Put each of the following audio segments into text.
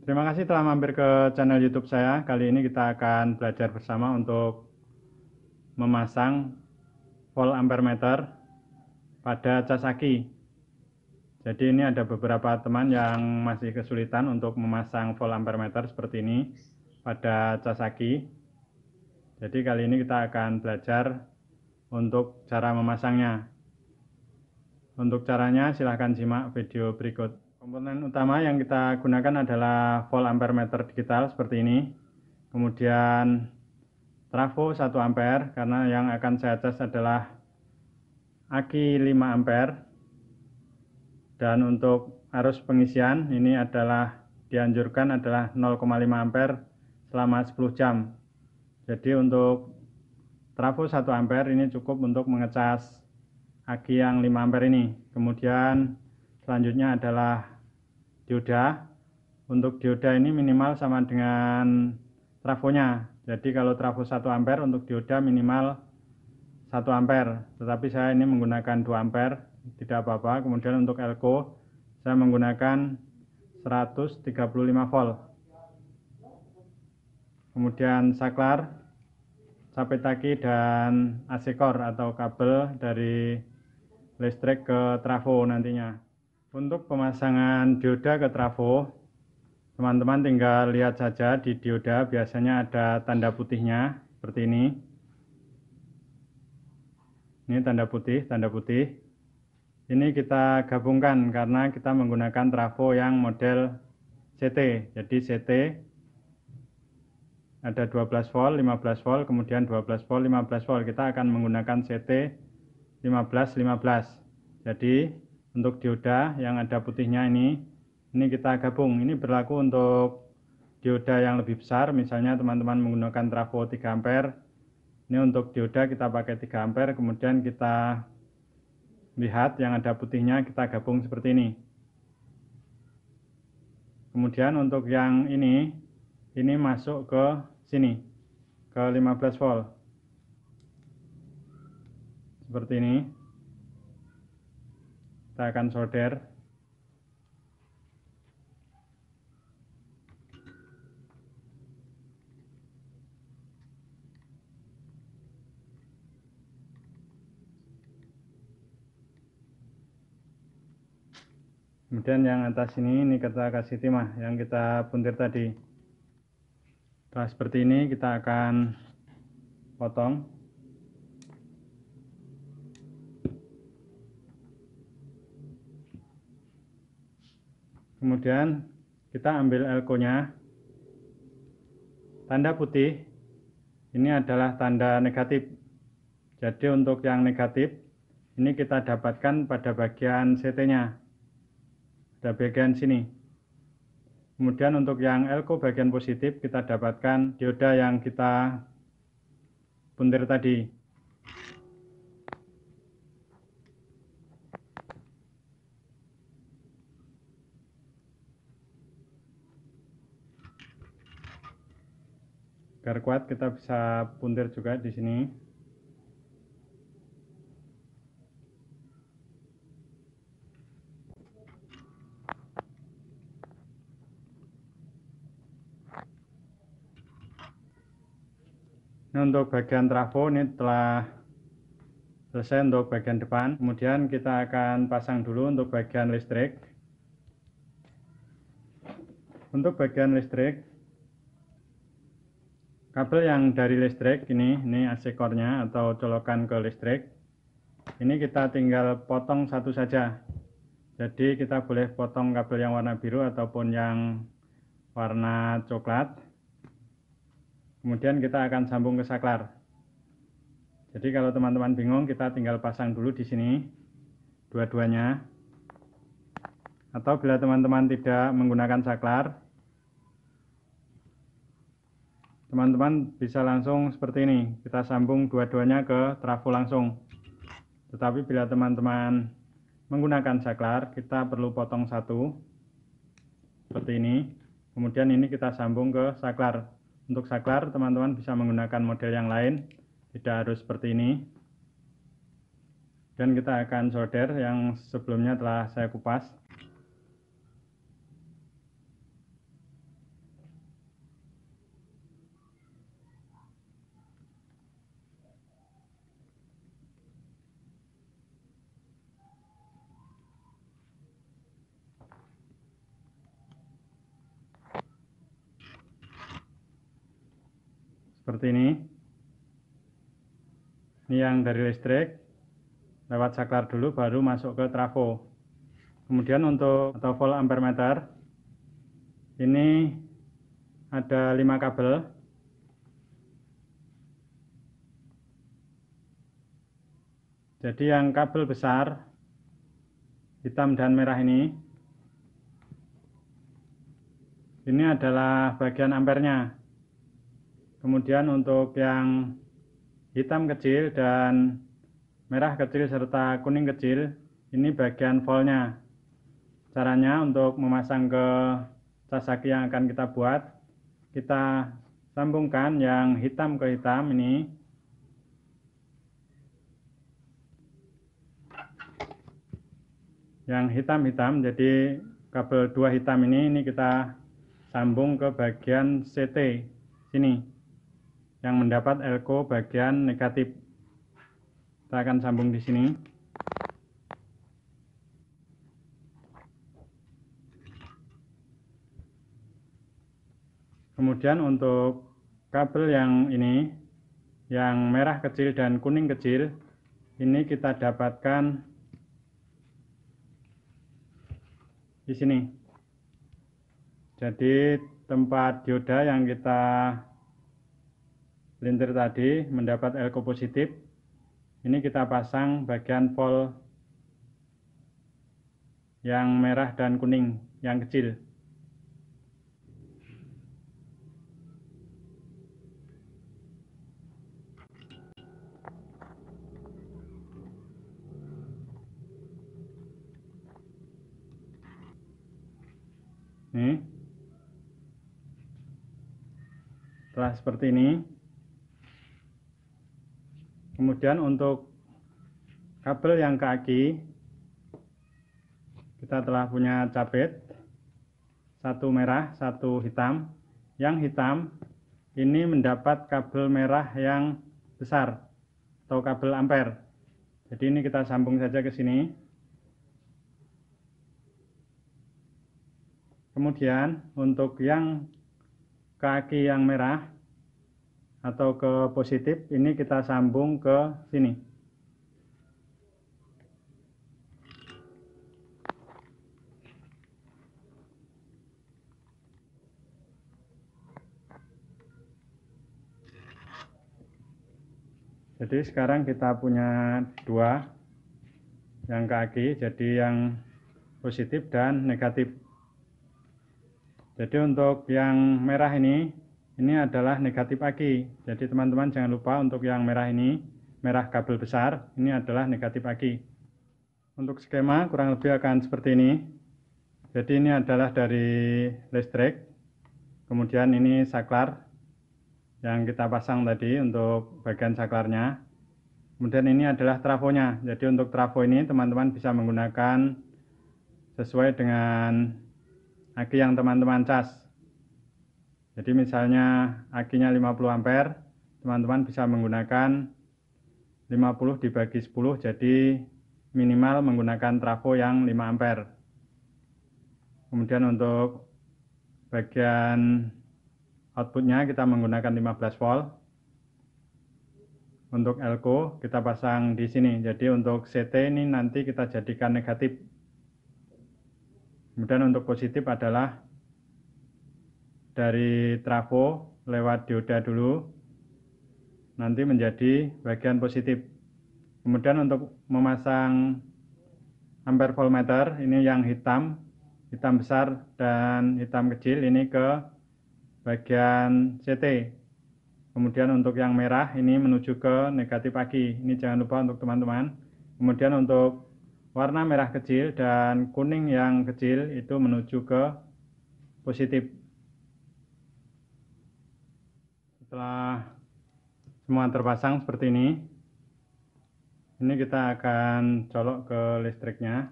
Terima kasih telah mampir ke channel YouTube saya. Kali ini kita akan belajar bersama untuk memasang volt ampere meter pada cas aki. Jadi ini ada beberapa teman yang masih kesulitan untuk memasang volt ampere meter seperti ini pada cas aki. Jadi kali ini kita akan belajar untuk cara memasangnya. Untuk caranya silahkan simak video berikut. Komponen utama yang kita gunakan adalah volt ampere meter digital seperti ini. Kemudian trafo 1 ampere karena yang akan saya cas adalah aki 5 ampere. Dan untuk arus pengisian ini adalah dianjurkan adalah 0,5 ampere selama 10 jam. Jadi untuk trafo 1 ampere ini cukup untuk mengecas aki yang 5 ampere ini. Kemudian selanjutnya adalah dioda. Untuk dioda ini minimal sama dengan trafonya. Jadi kalau trafo 1 ampere untuk dioda minimal 1 ampere. Tetapi saya ini menggunakan 2 ampere, tidak apa-apa. Kemudian untuk elko saya menggunakan 135 volt. Kemudian saklar, capet taki dan AC core atau kabel dari listrik ke trafo nantinya. Untuk pemasangan dioda ke trafo, teman-teman tinggal lihat saja di dioda biasanya ada tanda putihnya seperti ini. Ini tanda putih, tanda putih. Ini kita gabungkan karena kita menggunakan trafo yang model CT. Jadi CT ada 12 volt, 15 volt, kemudian 12 volt, 15 volt. Kita akan menggunakan CT 15-15. Jadi untuk dioda yang ada putihnya ini kita gabung. Ini berlaku untuk dioda yang lebih besar, misalnya teman-teman menggunakan trafo 3 ampere. Ini untuk dioda kita pakai 3 ampere, kemudian kita lihat yang ada putihnya kita gabung seperti ini. Kemudian untuk yang ini masuk ke sini, ke 15 volt. Seperti ini. Kita akan solder. Kemudian yang atas ini kita kasih timah yang kita puntir tadi. Setelah seperti ini kita akan potong. Kemudian kita ambil elko-nya. Tanda putih ini adalah tanda negatif. Jadi untuk yang negatif ini kita dapatkan pada bagian CT-nya. Pada bagian sini. Kemudian untuk yang elko bagian positif kita dapatkan dioda yang kita puntir tadi. Agar kuat kita bisa puntir juga di sini. Nah, untuk bagian trafo ini telah selesai untuk bagian depan. Kemudian kita akan pasang dulu untuk bagian listrik. Untuk bagian listrik, kabel yang dari listrik ini AC core-nya atau colokan ke listrik. Ini kita tinggal potong satu saja. Jadi kita boleh potong kabel yang warna biru ataupun yang warna coklat. Kemudian kita akan sambung ke saklar. Jadi kalau teman-teman bingung, kita tinggal pasang dulu di sini dua-duanya. Atau bila teman-teman tidak menggunakan saklar, teman-teman bisa langsung seperti ini. Kita sambung dua-duanya ke trafo langsung. Tetapi bila teman-teman menggunakan saklar, kita perlu potong satu seperti ini. Kemudian ini kita sambung ke saklar. Untuk saklar teman-teman bisa menggunakan model yang lain, tidak harus seperti ini. Dan kita akan solder yang sebelumnya telah saya kupas. seperti ini. Ini yang dari listrik, lewat saklar dulu baru masuk ke trafo. Kemudian untuk atau volt ampere meter, ini ada 5 kabel. Jadi yang kabel besar hitam dan merah ini adalah bagian ampernya. Kemudian untuk yang hitam kecil dan merah kecil serta kuning kecil, ini bagian voltnya. Caranya untuk memasang ke cas aki yang akan kita buat, kita sambungkan yang hitam ke hitam ini. Yang hitam-hitam, jadi kabel 2 hitam ini kita sambung ke bagian CT sini, yang mendapat elko bagian negatif. Kita akan sambung di sini. Kemudian untuk kabel yang ini, yang merah kecil dan kuning kecil, ini kita dapatkan di sini. Jadi tempat dioda yang kita lintir tadi mendapat elko positif. Ini kita pasang bagian volt yang merah dan kuning, yang kecil. Nih. Setelah seperti ini, kemudian untuk kabel yang ke aki, kita telah punya capit, satu merah, satu hitam. Yang hitam ini mendapat kabel merah yang besar atau kabel ampere. Jadi ini kita sambung saja ke sini. Kemudian untuk yang ke aki yang merah atau ke positif, ini kita sambung ke sini. Jadi sekarang kita punya 2 yang ke aki, jadi yang positif dan negatif. Jadi untuk yang merah ini adalah negatif aki. Jadi teman-teman jangan lupa untuk yang merah ini, merah kabel besar, ini adalah negatif aki. Untuk skema kurang lebih akan seperti ini. Jadi ini adalah dari listrik, kemudian ini saklar yang kita pasang tadi untuk bagian saklarnya. Kemudian ini adalah trafonya. Jadi untuk trafo ini teman-teman bisa menggunakan sesuai dengan aki yang teman-teman cas. Jadi misalnya akinya 50 ampere, teman-teman bisa menggunakan 50 dibagi 10, jadi minimal menggunakan trafo yang 5 ampere. Kemudian untuk bagian outputnya kita menggunakan 15 volt. Untuk elko kita pasang di sini. Jadi untuk CT ini nanti kita jadikan negatif. Kemudian untuk positif adalah dari trafo lewat dioda dulu, nanti menjadi bagian positif. Kemudian untuk memasang ampere voltmeter, ini yang hitam besar dan hitam kecil, ini ke bagian CT. Kemudian untuk yang merah ini menuju ke negatif aki. Ini jangan lupa untuk teman-teman. Kemudian untuk warna merah kecil dan kuning yang kecil itu menuju ke positif. Setelah semua terpasang seperti ini kita akan colok ke listriknya.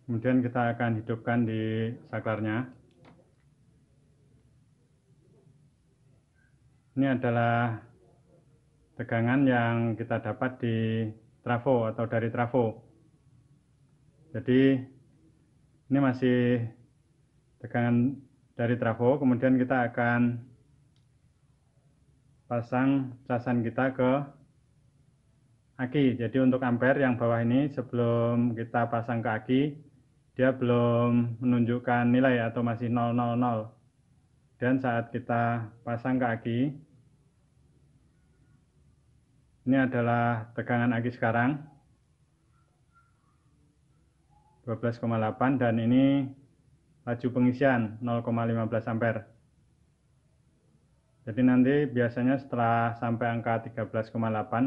Kemudian kita akan hidupkan di saklarnya. Ini adalah tegangan yang kita dapat di trafo atau dari trafo. Jadi ini masih tegangan dari trafo, kemudian kita akan pasang casan kita ke aki. Jadi untuk ampere yang bawah ini sebelum kita pasang ke aki, dia belum menunjukkan nilai atau masih 000. Dan saat kita pasang ke aki, ini adalah tegangan aki sekarang 12,8 dan ini laju pengisian 0,15 ampere. Jadi nanti biasanya setelah sampai angka 13,8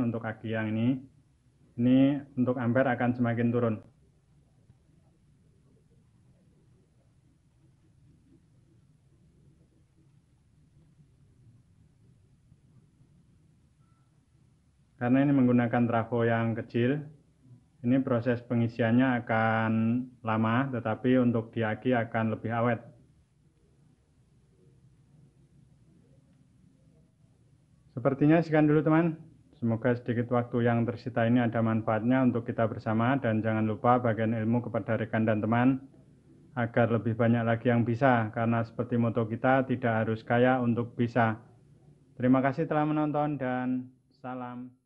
untuk aki yang ini untuk ampere akan semakin turun. Karena ini menggunakan trafo yang kecil, ini proses pengisiannya akan lama, tetapi untuk di aki akan lebih awet. Sepertinya sekian dulu teman. Semoga sedikit waktu yang tersita ini ada manfaatnya untuk kita bersama, dan jangan lupa bagikan ilmu kepada rekan dan teman agar lebih banyak lagi yang bisa, karena seperti moto kita, tidak harus kaya untuk bisa. Terima kasih telah menonton dan salam.